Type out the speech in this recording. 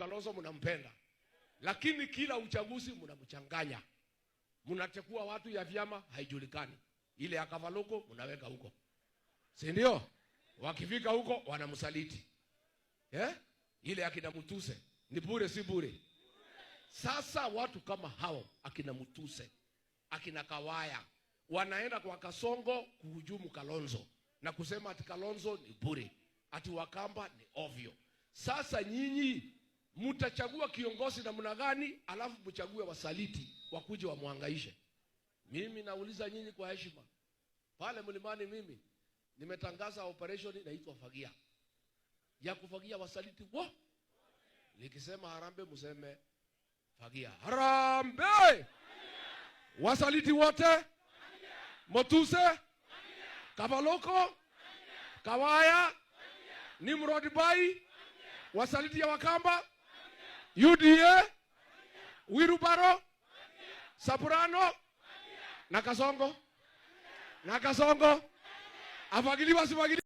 Kalonzo mnampenda. Lakini kila uchaguzi mnamchanganya. Mnachukua watu ya vyama haijulikani. Ile ya Kavaluko mnaweka huko. Si ndio? Wakifika huko wanamsaliti. Ile akina Mutuse ni bure si bure. Sasa watu kama hao akina Mutuse, akina Kawaya wanaenda kwa Kasongo kuhujumu Kalonzo na kusema ati Kalonzo ni bure, ati Wakamba ni ovyo. Sasa nyinyi mtachagua kiongozi namna gani alafu mchague wasaliti wakuje wamhangaishe? Mimi nauliza nyinyi kwa heshima. Pale Mlimani mimi nimetangaza operation inaitwa Fagia. Ya kufagia wasaliti nikisema Harambee mseme Fagia. Harambee! Wasaliti wote? Mutuse? Kavaloko? Kawaya? Nimrod Bai? Wasaliti ya Wakamba? UDA? Wirubaro? Sapurano? Na Kasongo? Afagili wasifagili?